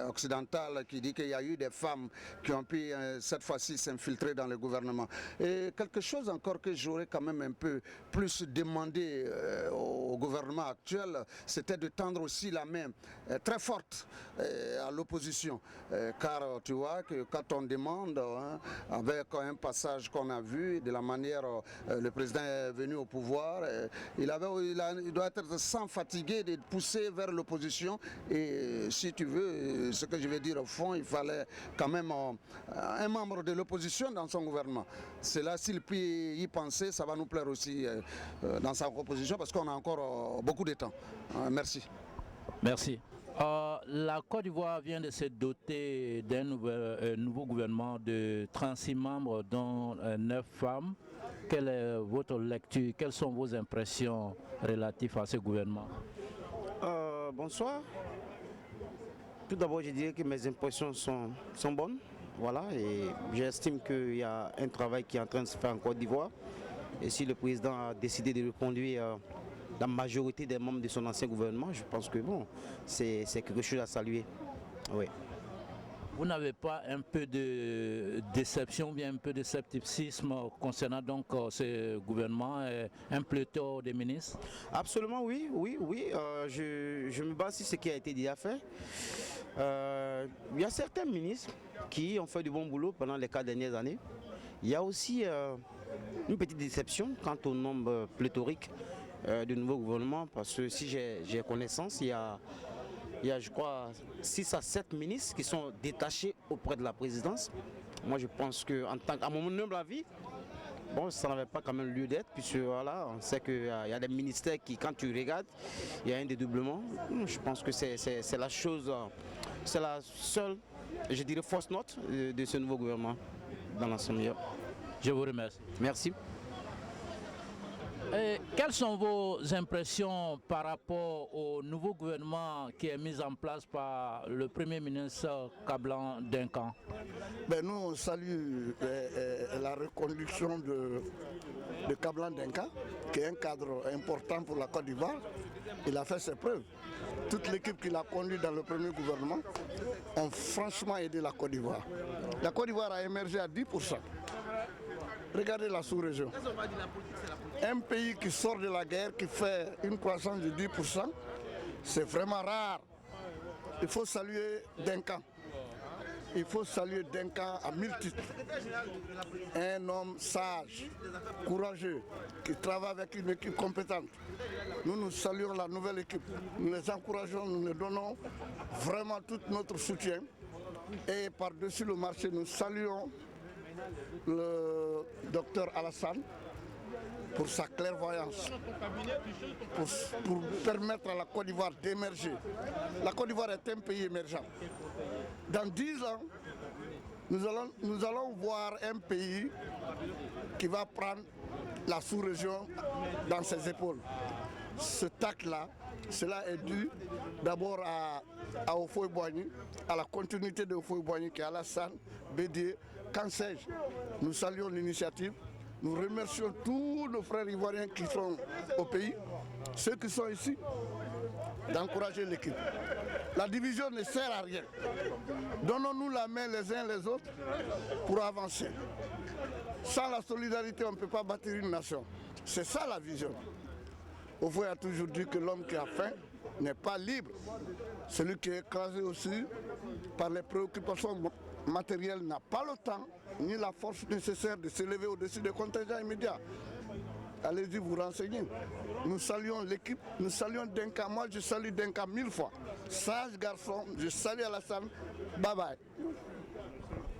occidentale qui dit qu'il y a eu des femmes qui ont pu cette fois-ci s'infiltrer dans le gouvernement. Et quelque chose encore que j'aurais quand même un peu plus demandé au gouvernement actuel, c'était de tendre aussi la main très forte à l'opposition. Car tu vois que quand on demande, avec un passage qu'on a vu, de la manière le président est venu au pouvoir, il doit être sans fatiguer de pousser vers l'opposition. Et si tu veux, ce que je vais dire au fond, il fallait quand même un membre de l'opposition dans son gouvernement. Cela, s'il peut y penser, ça va nous plaire aussi dans sa proposition parce qu'on a encore beaucoup de temps. Merci. Merci. La Côte d'Ivoire vient de se doter d'un nouveau gouvernement de 36 membres, dont 9 femmes. Quelle est votre lecture? Quelles sont vos impressions relatives à ce gouvernement? Bonsoir. Tout d'abord, je dirais que mes impressions sont bonnes. Voilà, et j'estime qu'il y a un travail qui est en train de se faire en Côte d'Ivoire. Et si le président a décidé de reconduire la majorité des membres de son ancien gouvernement, je pense que bon, c'est quelque chose à saluer. Oui. Vous n'avez pas un peu de déception, bien un peu de scepticisme concernant donc ce gouvernement et un pléthore de ministres? Absolument oui. Je me base sur ce qui a été déjà fait. Il y a certains ministres qui ont fait du bon boulot pendant les 4 dernières années. Il y a aussi une petite déception quant au nombre pléthorique du nouveau gouvernement, parce que si j'ai connaissance, il y a je crois 6 à 7 ministres qui sont détachés auprès de la présidence. Moi je pense que, à mon humble avis, bon, ça n'avait pas quand même lieu d'être, puisque voilà, on sait qu'il y a des ministères qui, quand tu regardes, il y a un dédoublement. Je pense que c'est la chose, c'est la seule, je dirais, fausse note de ce nouveau gouvernement dans l'ensemble. Je vous remercie. Merci. Et quelles sont vos impressions par rapport au nouveau gouvernement qui est mis en place par le Premier ministre Kablan Duncan? Nous, on salue la reconduction de Kablan Duncan, qui est un cadre important pour la Côte d'Ivoire. Il a fait ses preuves. Toute l'équipe qu'il a conduite dans le premier gouvernement ont franchement aidé la Côte d'Ivoire. La Côte d'Ivoire a émergé à 10%. Regardez la sous-région. Un pays qui sort de la guerre, qui fait une croissance de 10%, c'est vraiment rare. Il faut saluer Duncan. Il faut saluer Duncan à 1000 titres. Un homme sage, courageux, qui travaille avec une équipe compétente. Nous saluons la nouvelle équipe. Nous les encourageons, nous les donnons vraiment tout notre soutien. Et par-dessus le marché, nous saluons le docteur Alassane pour sa clairvoyance, pour permettre à la Côte d'Ivoire d'émerger. La Côte d'Ivoire est un pays émergent. Dans 10 ans, nous allons voir un pays qui va prendre la sous-région dans ses épaules. Ce tact-là, cela est dû d'abord à Houphouët-Boigny, à la continuité de Houphouët-Boigny qui est Alassane, Bédié, Kansej. Nous saluons l'initiative. Nous remercions tous nos frères ivoiriens qui sont au pays, ceux qui sont ici, d'encourager l'équipe. La division ne sert à rien. Donnons-nous la main les uns les autres pour avancer. Sans la solidarité, on ne peut pas bâtir une nation. C'est ça la vision. Houphouët a toujours dit que l'homme qui a faim n'est pas libre. Celui qui est écrasé aussi par les préoccupations matérielles n'a pas le temps ni la force nécessaire de s'élever au-dessus des contingents immédiats. Allez-y vous renseigner. Nous saluons l'équipe, nous saluons Duncan. Moi je salue Duncan 1000 fois. Sage garçon, je salue Alassane. Bye bye.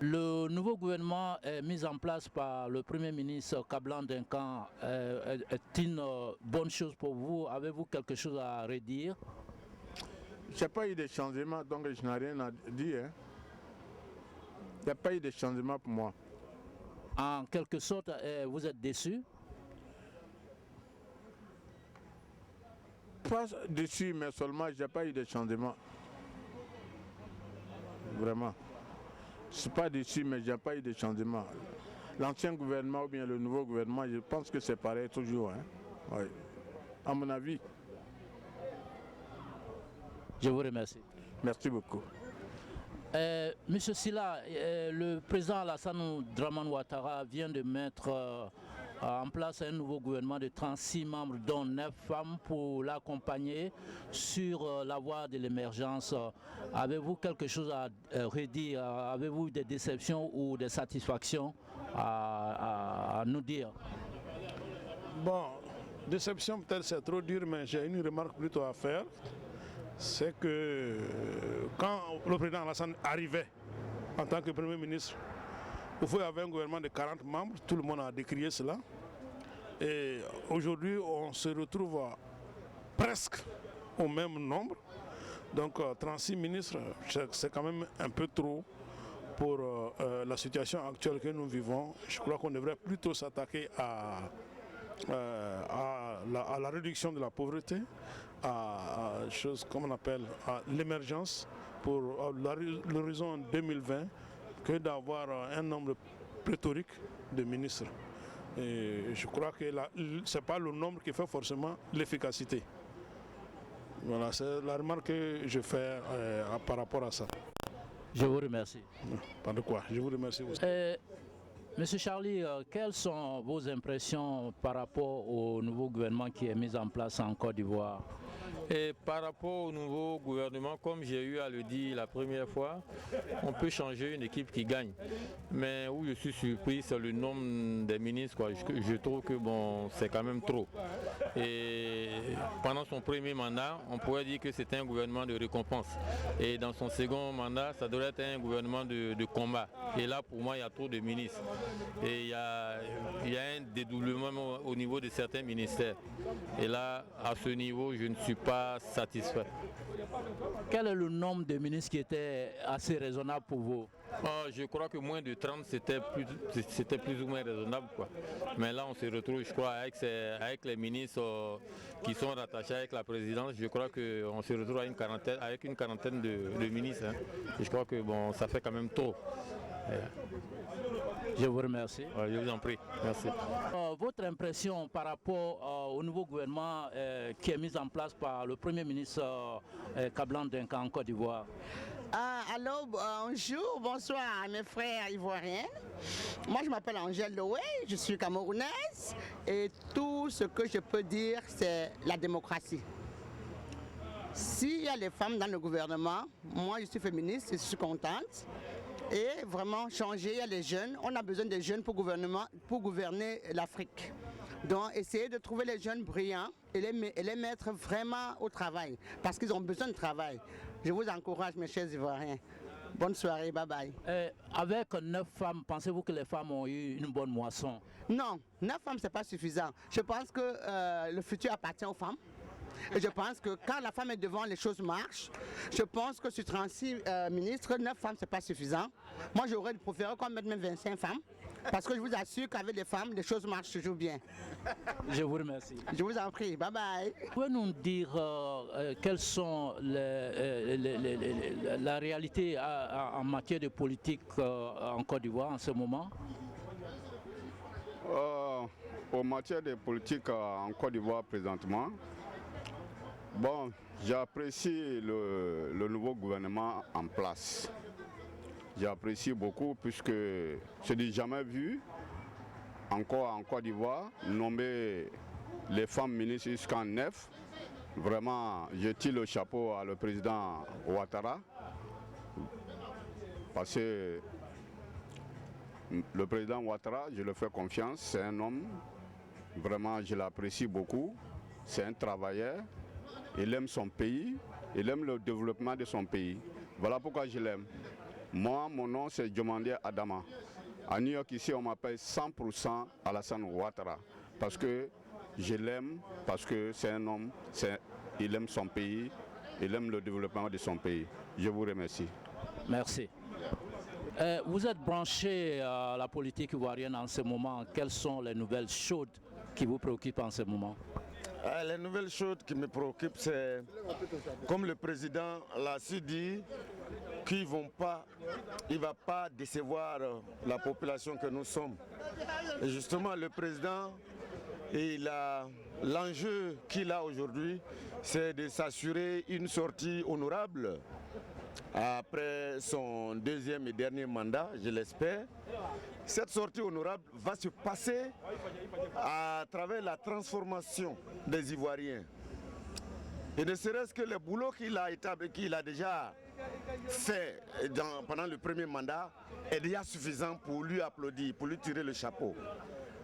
Le nouveau gouvernement est mis en place par le Premier ministre Kablan Duncan. Est une bonne chose pour vous? Avez-vous quelque chose à redire? Il n'y a pas eu de changement, donc je n'ai rien à dire. Hein. Il n'y a pas eu de changement pour moi. En quelque sorte, vous êtes déçu? Pas déçu, mais seulement il n'y a pas eu de changement. Vraiment. Je ne suis pas déçu, mais il n'y a pas eu de changement. L'ancien gouvernement ou bien le nouveau gouvernement, je pense que c'est pareil toujours. Hein. Oui. À mon avis. Je vous remercie. Merci beaucoup. Monsieur Silla, le président Alassane Dramane Ouattara vient de mettre en place un nouveau gouvernement de 36 membres, dont 9 femmes, pour l'accompagner sur la voie de l'émergence. Avez-vous quelque chose à redire? Avez-vous des déceptions ou des satisfactions à nous dire? Bon, déception peut-être c'est trop dur, mais j'ai une remarque plutôt à faire. C'est que quand le président Alassane arrivait en tant que Premier ministre, il y avait un gouvernement de 40 membres, tout le monde a décrié cela. Et aujourd'hui, on se retrouve presque au même nombre. Donc 36 ministres, c'est quand même un peu trop pour la situation actuelle que nous vivons. Je crois qu'on devrait plutôt s'attaquer à la réduction de la pauvreté, à choses comme on appelle à l'émergence pour l'horizon 2020, que d'avoir un nombre pléthorique de ministres. Et je crois que ce n'est pas le nombre qui fait forcément l'efficacité. Voilà, c'est la remarque que je fais par rapport à ça. Je vous remercie. Pas de quoi, je vous remercie aussi. Monsieur Charlie, quelles sont vos impressions par rapport au nouveau gouvernement qui est mis en place en Côte d'Ivoire? Et par rapport au nouveau gouvernement, comme j'ai eu à le dire la première fois, on peut changer une équipe qui gagne. Mais où je suis surpris, c'est le nombre des ministres, quoi. Je trouve que bon, c'est quand même trop. Et pendant son premier mandat, on pourrait dire que c'était un gouvernement de récompense. Et dans son second mandat, ça devrait être un gouvernement de combat. Et là, pour moi, il y a trop de ministres. Et il y a un dédoublement au niveau de certains ministères. Et là, à ce niveau, je ne suis pas satisfait. Quel est le nombre de ministres qui était assez raisonnable pour vous? Je crois que moins de 30, c'était plus ou moins raisonnable, quoi. Mais là, on se retrouve, je crois, avec les ministres qui sont rattachés avec la présidence. Je crois qu'on se retrouve avec une quarantaine de ministres. Hein. Et je crois que bon, ça fait quand même trop. Je vous remercie. Je vous en prie. Merci. Votre impression par rapport au nouveau gouvernement qui est mis en place par le Premier ministre Kablan Denka en Côte d'Ivoire? Alors, bonjour, bonsoir à mes frères ivoiriens. Moi, je m'appelle Angèle Loé, je suis camerounaise et tout ce que je peux dire, c'est la démocratie. S'il y a les femmes dans le gouvernement, moi, je suis féministe, je suis contente. Et vraiment changer, il y a les jeunes, on a besoin des jeunes pour gouverner l'Afrique. Donc essayer de trouver les jeunes brillants et les mettre vraiment au travail, parce qu'ils ont besoin de travail. Je vous encourage mes chers Ivoiriens. Bonne soirée, bye bye. Avec 9 femmes, pensez-vous que les femmes ont eu une bonne moisson? Non, 9 femmes c'est pas suffisant. Je pense que le futur appartient aux femmes. Et je pense que quand la femme est devant, les choses marchent. Je pense que sur 36 ministres, 9 femmes, ce n'est pas suffisant. Moi, j'aurais préféré qu'on mette même 25 femmes. Parce que je vous assure qu'avec les femmes, les choses marchent toujours bien. Je vous remercie. Je vous en prie. Bye bye. Pouvez-nous dire quelles sont la réalité en matière de politique en Côte d'Ivoire en ce moment? En matière de politique en Côte d'Ivoire présentement, bon, j'apprécie le nouveau gouvernement en place. J'apprécie beaucoup puisque je n'ai jamais vu encore en Côte d'Ivoire nommer les femmes ministres jusqu'en 9. Vraiment, je tire le chapeau à le président Ouattara parce que le président Ouattara, je le fais confiance, c'est un homme, vraiment je l'apprécie beaucoup, c'est un travailleur. Il aime son pays, il aime le développement de son pays. Voilà pourquoi je l'aime. Moi, mon nom c'est Djomandé Adama. À New York, ici, on m'appelle 100% Alassane Ouattara. Parce que je l'aime, parce que c'est un homme, il aime son pays, il aime le développement de son pays. Je vous remercie. Merci. Vous êtes branché à la politique ivoirienne en ce moment. Quelles sont les nouvelles chaudes qui vous préoccupent en ce moment? Les nouvelles choses qui me préoccupent, c'est, comme le président l'a su dire, qu'il ne va pas décevoir la population que nous sommes. Et justement, le président, l'enjeu qu'il a aujourd'hui, c'est de s'assurer une sortie honorable après son deuxième et dernier mandat, je l'espère. Cette sortie honorable va se passer à travers la transformation des Ivoiriens. Et ne serait-ce que le boulot qu'il a déjà fait pendant le premier mandat est déjà suffisant pour lui applaudir, pour lui tirer le chapeau.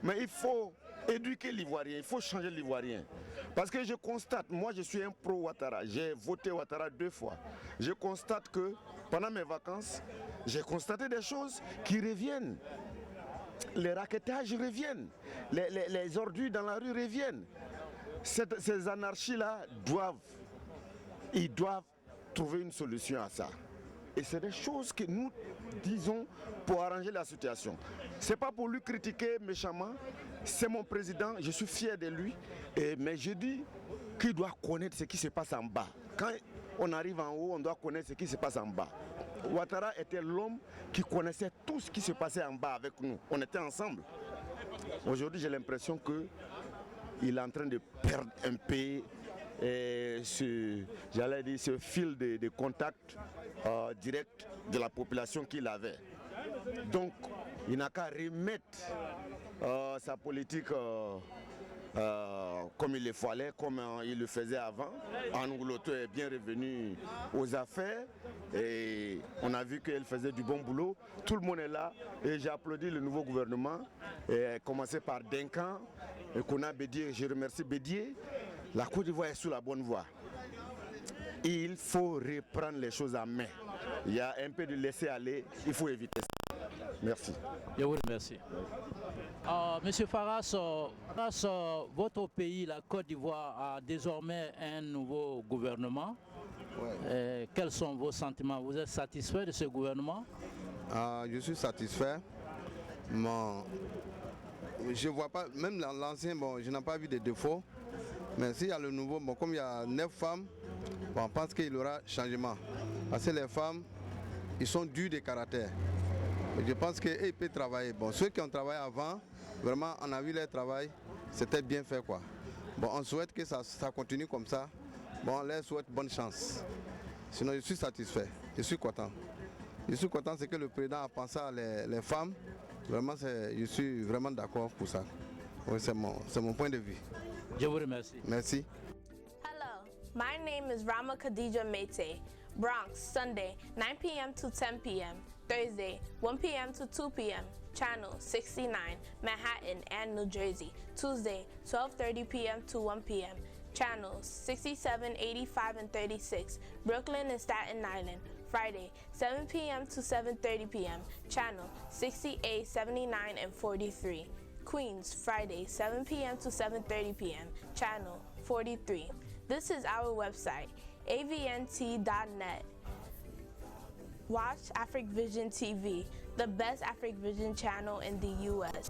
Mais il faut éduquer l'Ivoirien, il faut changer l'Ivoirien. Parce que je constate, moi je suis un pro-Ouattara, j'ai voté Ouattara 2 fois. Je constate que pendant mes vacances, j'ai constaté des choses qui reviennent. Les raquettages reviennent, les ordures dans la rue reviennent. Ces anarchies-là doivent trouver une solution à ça. Et c'est des choses que nous disons pour arranger la situation. Ce n'est pas pour lui critiquer méchamment, c'est mon président, je suis fier de lui, mais je dis qu'il doit connaître ce qui se passe en bas. Quand on arrive en haut, on doit connaître ce qui se passe en bas. Ouattara était l'homme qui connaissait tout ce qui se passait en bas avec nous. On était ensemble. Aujourd'hui, j'ai l'impression qu'il est en train de perdre un peu ce fil de contact direct de la population qu'il avait. Donc, il n'a qu'à remettre sa politique comme il le fallait, comme il le faisait avant. Anoulouatou est bien revenu aux affaires et on a vu qu'elle faisait du bon boulot. Tout le monde est là et j'ai applaudi le nouveau gouvernement, commencé par Denkan et Kona Bédié. Je remercie Bédié. La Côte d'Ivoire est sur la bonne voie. Il faut reprendre les choses en main. Il y a un peu de laisser aller, il faut éviter ça. Merci. Je vous remercie. Monsieur Faras, votre pays, la Côte d'Ivoire, a désormais un nouveau gouvernement. Ouais. Quels sont vos sentiments? Vous êtes satisfait de ce gouvernement? Je suis satisfait. Je vois pas, même l'ancien, je n'ai pas vu de défauts. Mais s'il y a le nouveau, comme il y a 9 femmes, on pense qu'il y aura changement. Parce que les femmes, ils sont durs de caractère. Et je pense qu'ils peuvent travailler. Ceux qui ont travaillé avant, vraiment, on a vu leur travail, c'était bien fait, quoi. On souhaite que ça continue comme ça. On leur souhaite bonne chance. Sinon, je suis satisfait. Je suis content. Je suis content, c'est que le président a pensé à les femmes. Vraiment, je suis vraiment d'accord pour ça. Oui, c'est mon point de vue. Je vous remercie. Merci. Hello, my name is Rama Khadija Mete. Bronx, Sunday, 9 p.m. to 10 p.m. Thursday, 1 p.m. to 2 p.m. Channel 69, Manhattan and New Jersey. Tuesday, 12:30 p.m. to 1 p.m. Channels 67, 85, and 36, Brooklyn and Staten Island. Friday, 7 p.m. to 7:30 p.m. Channel 68, 79, and 43. Queens, Friday, 7 p.m. to 7:30 p.m. Channel 43. This is our website, avnt.net. Watch Afric Vision TV, the best Afric Vision channel in the U.S.